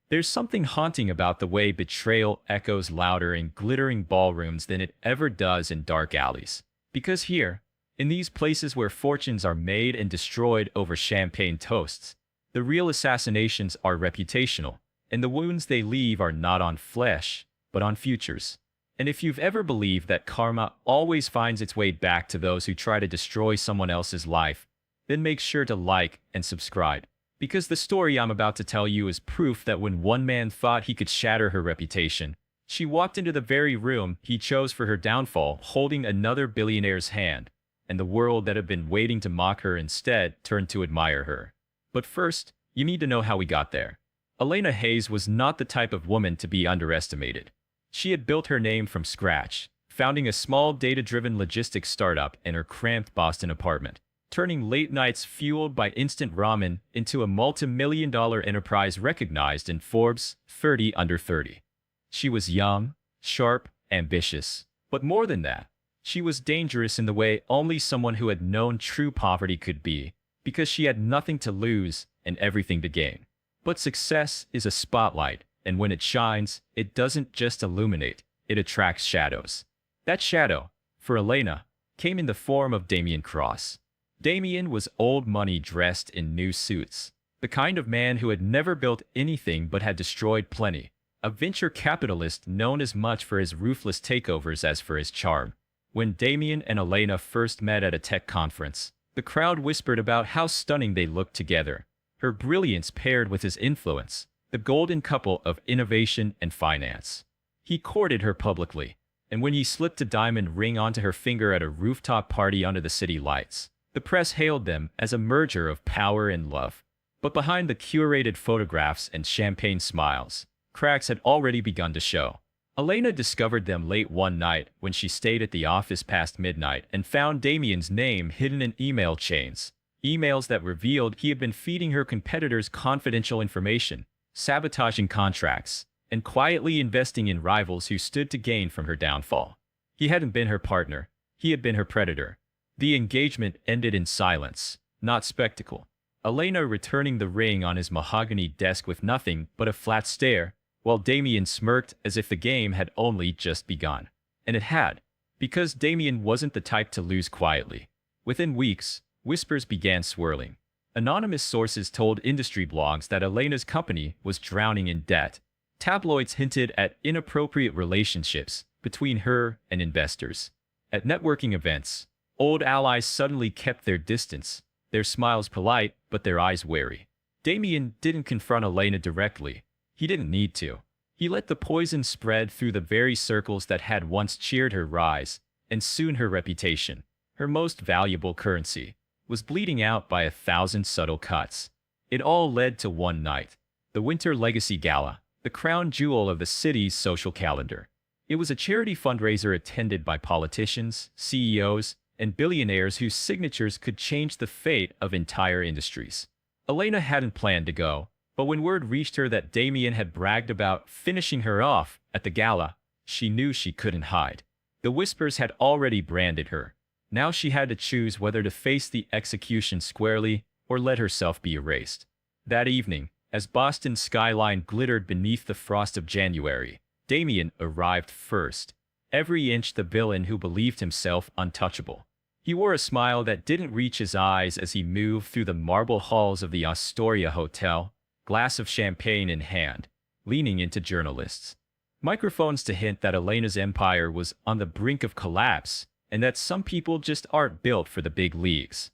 There's something haunting about the way betrayal echoes louder in glittering ballrooms than it ever does in dark alleys. Because here, in these places where fortunes are made and destroyed over champagne toasts, the real assassinations are reputational, and the wounds they leave are not on flesh, but on futures. And if you've ever believed that karma always finds its way back to those who try to destroy someone else's life, then make sure to like and subscribe. Because the story I'm about to tell you is proof that when one man thought he could shatter her reputation, she walked into the very room he chose for her downfall, holding another billionaire's hand, and the world that had been waiting to mock her instead turned to admire her. But first, you need to know how we got there. Elena Hayes was not the type of woman to be underestimated. She had built her name from scratch, founding a small data-driven logistics startup in her cramped Boston apartment, turning late nights fueled by instant ramen into a multi-million-dollar enterprise recognized in Forbes 30 Under 30. She was young, sharp, ambitious, but more than that, she was dangerous in the way only someone who had known true poverty could be, because she had nothing to lose and everything to gain. But success is a spotlight, and when it shines, it doesn't just illuminate, it attracts shadows. That shadow, for Elena, came in the form of Damien Cross. Damien was old money dressed in new suits, the kind of man who had never built anything but had destroyed plenty, a venture capitalist known as much for his ruthless takeovers as for his charm. When Damien and Elena first met at a tech conference, the crowd whispered about how stunning they looked together, her brilliance paired with his influence, the golden couple of innovation and finance. He courted her publicly, and when he slipped a diamond ring onto her finger at a rooftop party under the city lights, the press hailed them as a merger of power and love. But behind the curated photographs and champagne smiles, cracks had already begun to show. Elena discovered them late one night when she stayed at the office past midnight and found Damien's name hidden in email chains, emails that revealed he had been feeding her competitors confidential information, sabotaging contracts, and quietly investing in rivals who stood to gain from her downfall. He hadn't been her partner, he had been her predator. The engagement ended in silence, not spectacle. Elena returning the ring on his mahogany desk with nothing but a flat stare, while Damien smirked as if the game had only just begun. And it had, because Damien wasn't the type to lose quietly. Within weeks, whispers began swirling. Anonymous sources told industry blogs that Elena's company was drowning in debt. Tabloids hinted at inappropriate relationships between her and investors. At networking events, old allies suddenly kept their distance, their smiles polite but their eyes wary. Damien didn't confront Elena directly. He didn't need to. He let the poison spread through the very circles that had once cheered her rise, and soon her reputation, her most valuable currency, was bleeding out by 1,000 subtle cuts. It all led to one night, the Winter Legacy Gala, the crown jewel of the city's social calendar. It was a charity fundraiser attended by politicians, CEOs, and billionaires whose signatures could change the fate of entire industries. Elena hadn't planned to go, but when word reached her that Damien had bragged about finishing her off at the gala, she knew she couldn't hide. The whispers had already branded her. Now she had to choose whether to face the execution squarely or let herself be erased. That evening, as Boston's skyline glittered beneath the frost of January, Damien arrived first, every inch the villain who believed himself untouchable. He wore a smile that didn't reach his eyes as he moved through the marble halls of the Astoria Hotel, glass of champagne in hand, leaning into journalists. Microphones to hint that Elena's empire was on the brink of collapse, and that some people just aren't built for the big leagues.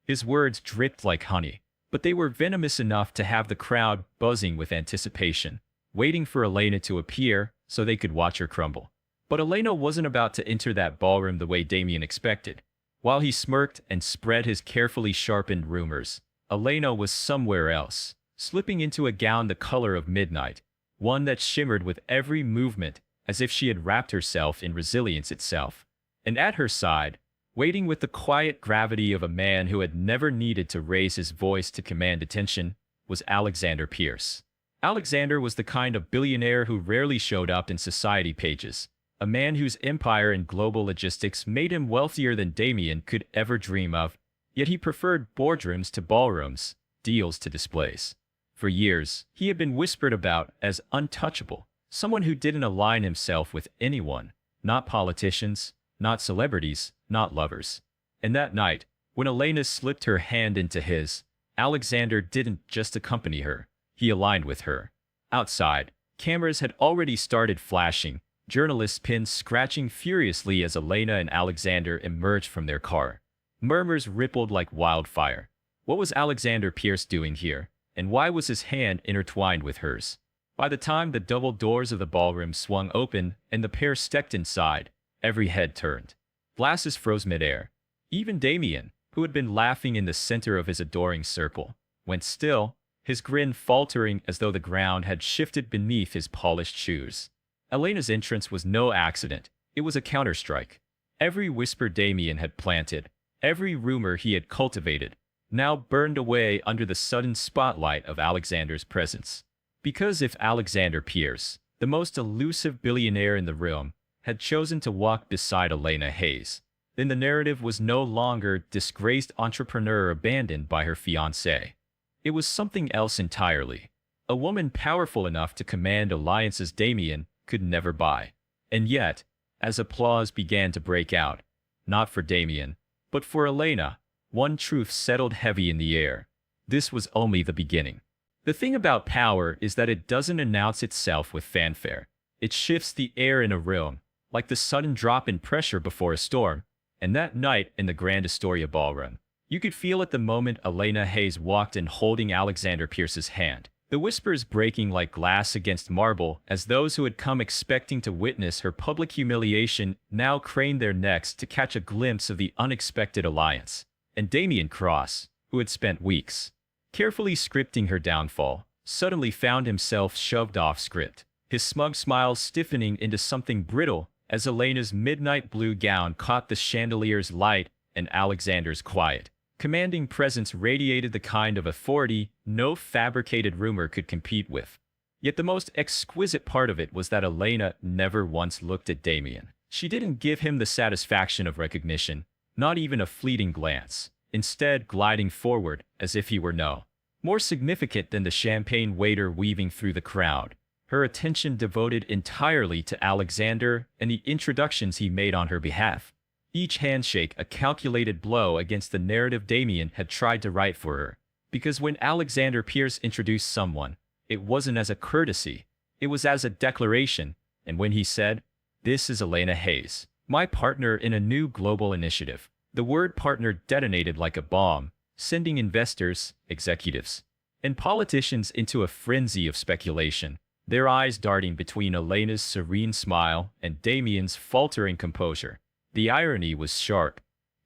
His words dripped like honey, but they were venomous enough to have the crowd buzzing with anticipation, waiting for Elena to appear so they could watch her crumble. But Elena wasn't about to enter that ballroom the way Damien expected. While he smirked and spread his carefully sharpened rumors, Elena was somewhere else, slipping into a gown the color of midnight, one that shimmered with every movement as if she had wrapped herself in resilience itself. And at her side, waiting with the quiet gravity of a man who had never needed to raise his voice to command attention, was Alexander Pierce. Alexander was the kind of billionaire who rarely showed up in society pages, a man whose empire in global logistics made him wealthier than Damien could ever dream of, yet he preferred boardrooms to ballrooms, deals to displays. For years, he had been whispered about as untouchable, someone who didn't align himself with anyone, not politicians, not celebrities, not lovers. And that night, when Elena slipped her hand into his, Alexander didn't just accompany her, he aligned with her. Outside, cameras had already started flashing, journalists' pins scratching furiously as Elena and Alexander emerged from their car. Murmurs rippled like wildfire. What was Alexander Pierce doing here, and why was his hand intertwined with hers? By the time the double doors of the ballroom swung open and the pair stepped inside, every head turned. Glasses froze midair. Even Damien, who had been laughing in the center of his adoring circle, went still, his grin faltering as though the ground had shifted beneath his polished shoes. Elena's entrance was no accident. It was a counterstrike. Every whisper Damien had planted, every rumor he had cultivated, now burned away under the sudden spotlight of Alexander's presence. Because if Alexander Pierce, the most elusive billionaire in the room, had chosen to walk beside Elena Hayes, then the narrative was no longer disgraced entrepreneur abandoned by her fiancé. It was something else entirely. A woman powerful enough to command alliances Damien could never buy. And yet, as applause began to break out, not for Damien, but for Elena, one truth settled heavy in the air. This was only the beginning. The thing about power is that it doesn't announce itself with fanfare. It shifts the air in a room, like the sudden drop in pressure before a storm. And that night in the Grand Astoria ballroom, you could feel at the moment Elena Hayes walked in holding Alexander Pierce's hand, the whispers breaking like glass against marble as those who had come expecting to witness her public humiliation now craned their necks to catch a glimpse of the unexpected alliance. And Damien Cross, who had spent weeks carefully scripting her downfall, suddenly found himself shoved off script, his smug smile stiffening into something brittle as Elena's midnight blue gown caught the chandelier's light and Alexander's quiet, commanding presence radiated the kind of authority no fabricated rumor could compete with. Yet the most exquisite part of it was that Elena never once looked at Damien. She didn't give him the satisfaction of recognition, not even a fleeting glance, instead gliding forward as if he were no more significant than the champagne waiter weaving through the crowd. Her attention devoted entirely to Alexander and the introductions he made on her behalf. Each handshake a calculated blow against the narrative Damien had tried to write for her. Because when Alexander Pierce introduced someone, it wasn't as a courtesy, it was as a declaration, and when he said, "This is Elena Hayes, my partner in a new global initiative," the word partner detonated like a bomb, sending investors, executives, and politicians into a frenzy of speculation, their eyes darting between Elena's serene smile and Damien's faltering composure. The irony was sharp.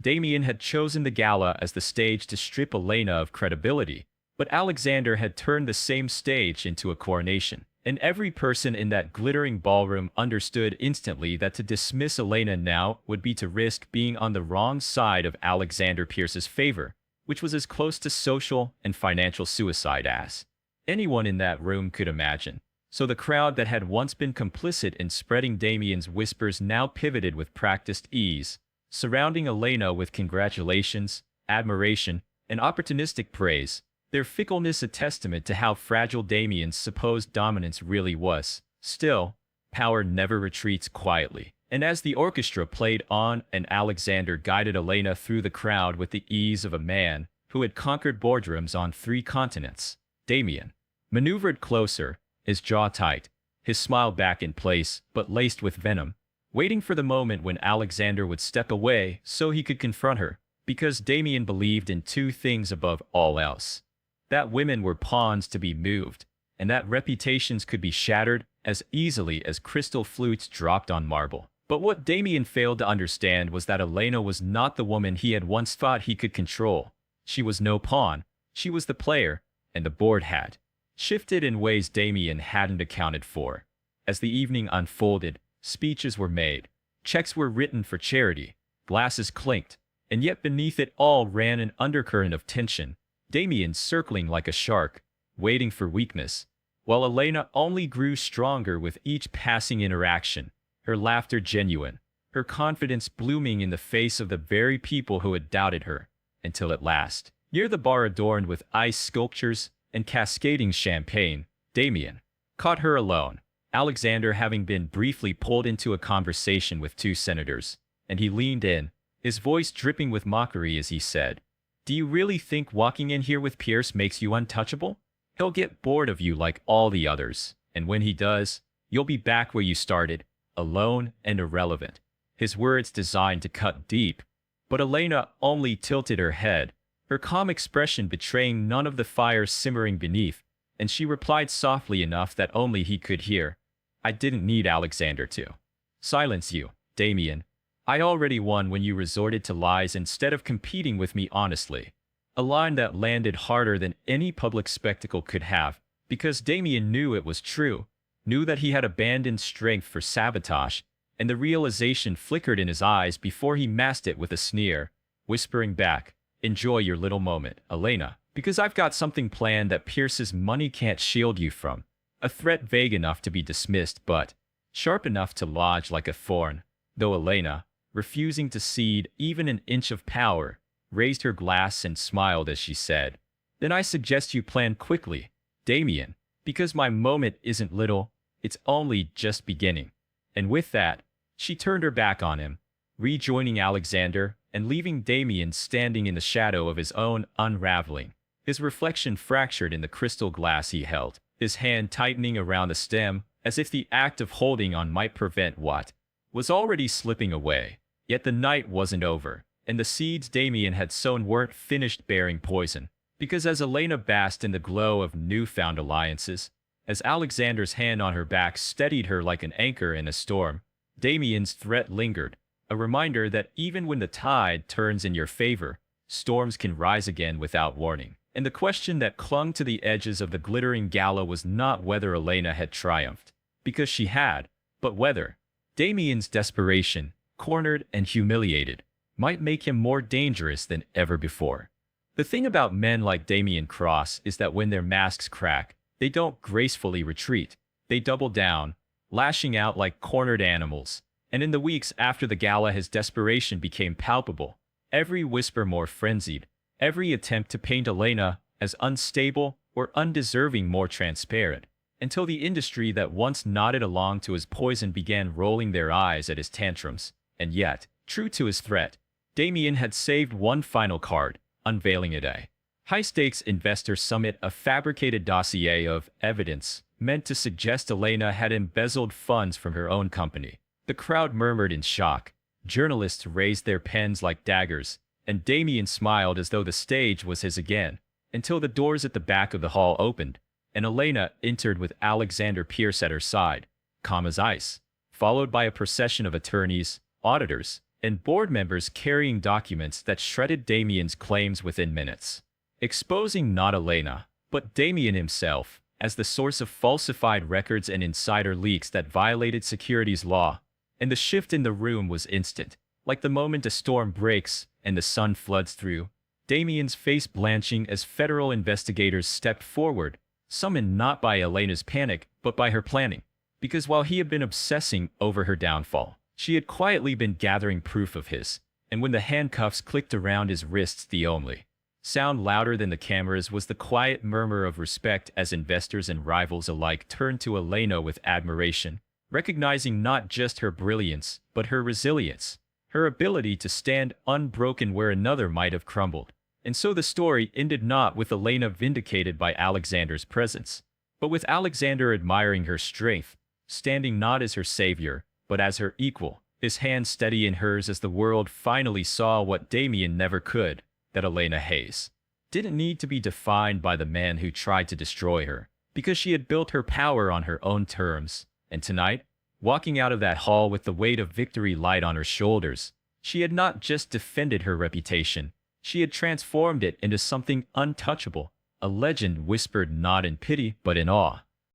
Damien had chosen the gala as the stage to strip Elena of credibility, but Alexander had turned the same stage into a coronation. And every person in that glittering ballroom understood instantly that to dismiss Elena now would be to risk being on the wrong side of Alexander Pierce's favor, which was as close to social and financial suicide as anyone in that room could imagine. So the crowd that had once been complicit in spreading Damien's whispers now pivoted with practiced ease, surrounding Elena with congratulations, admiration, and opportunistic praise, their fickleness a testament to how fragile Damien's supposed dominance really was. Still, power never retreats quietly. And as the orchestra played on and Alexander guided Elena through the crowd with the ease of a man who had conquered boardrooms on 3 continents, Damien maneuvered closer, his jaw tight, his smile back in place but laced with venom, waiting for the moment when Alexander would step away so he could confront her, because Damien believed in 2 things above all else: that women were pawns to be moved, and that reputations could be shattered as easily as crystal flutes dropped on marble. But what Damien failed to understand was that Elena was not the woman he had once thought he could control. She was no pawn, she was the player, and the board had shifted in ways Damien hadn't accounted for. As the evening unfolded, speeches were made, checks were written for charity, glasses clinked, and yet beneath it all ran an undercurrent of tension, Damien circling like a shark, waiting for weakness, while Elena only grew stronger with each passing interaction, her laughter genuine, her confidence blooming in the face of the very people who had doubted her, until at last, near the bar adorned with ice sculptures, and cascading champagne, Damien caught her alone, Alexander having been briefly pulled into a conversation with two senators, and he leaned in, his voice dripping with mockery as he said, "Do you really think walking in here with Pierce makes you untouchable? He'll get bored of you like all the others, and when he does, you'll be back where you started, alone and irrelevant." His words designed to cut deep, but Elena only tilted her head, her calm expression betraying none of the fire simmering beneath, and she replied softly enough that only he could hear, "I didn't need Alexander to silence you, Damien. I already won when you resorted to lies instead of competing with me honestly." A line that landed harder than any public spectacle could have, because Damien knew it was true, knew that he had abandoned strength for sabotage, and the realization flickered in his eyes before he masked it with a sneer, whispering back, "Enjoy your little moment, Elena, because I've got something planned that Pierce's money can't shield you from." A threat vague enough to be dismissed, but sharp enough to lodge like a thorn, though Elena, refusing to cede even an inch of power, raised her glass and smiled as she said, "Then I suggest you plan quickly, Damien, because my moment isn't little, it's only just beginning." And with that, she turned her back on him, rejoining Alexander and leaving Damien standing in the shadow of his own unraveling, his reflection fractured in the crystal glass he held, his hand tightening around the stem as if the act of holding on might prevent what was already slipping away. Yet the night wasn't over, and the seeds Damien had sown weren't finished bearing poison, because as Elena basked in the glow of newfound alliances, as Alexander's hand on her back steadied her like an anchor in a storm, Damien's threat lingered, a reminder that even when the tide turns in your favor, storms can rise again without warning. And the question that clung to the edges of the glittering gala was not whether Elena had triumphed, because she had, but whether Damien's desperation, cornered and humiliated, might make him more dangerous than ever before. The thing about men like Damien Cross is that when their masks crack, they don't gracefully retreat. They double down, lashing out like cornered animals. And in the weeks after the gala, his desperation became palpable, every whisper more frenzied, every attempt to paint Elena as unstable or undeserving more transparent, until the industry that once nodded along to his poison began rolling their eyes at his tantrums. And yet, true to his threat, Damien had saved one final card, unveiling it a high-stakes investor summit, a fabricated dossier of evidence meant to suggest Elena had embezzled funds from her own company. The crowd murmured in shock, journalists raised their pens like daggers, and Damien smiled as though the stage was his again, until the doors at the back of the hall opened, and Elena entered with Alexander Pierce at her side, calm as ice, followed by a procession of attorneys, auditors, and board members carrying documents that shredded Damien's claims within minutes, exposing not Elena, but Damien himself, as the source of falsified records and insider leaks that violated securities law. And the shift in the room was instant, like the moment a storm breaks and the sun floods through, Damien's face blanching as federal investigators stepped forward, summoned not by Elena's panic, but by her planning. Because while he had been obsessing over her downfall, she had quietly been gathering proof of his, and when the handcuffs clicked around his wrists, the only sound louder than the cameras was the quiet murmur of respect as investors and rivals alike turned to Elena with admiration, recognizing not just her brilliance, but her resilience, her ability to stand unbroken where another might have crumbled. And so the story ended not with Elena vindicated by Alexander's presence, but with Alexander admiring her strength, standing not as her savior, but as her equal, his hand steady in hers as the world finally saw what Damien never could, that Elena Hayes didn't need to be defined by the man who tried to destroy her, because she had built her power on her own terms. And tonight, walking out of that hall with the weight of victory light on her shoulders, she had not just defended her reputation, she had transformed it into something untouchable, a legend whispered not in pity but in awe.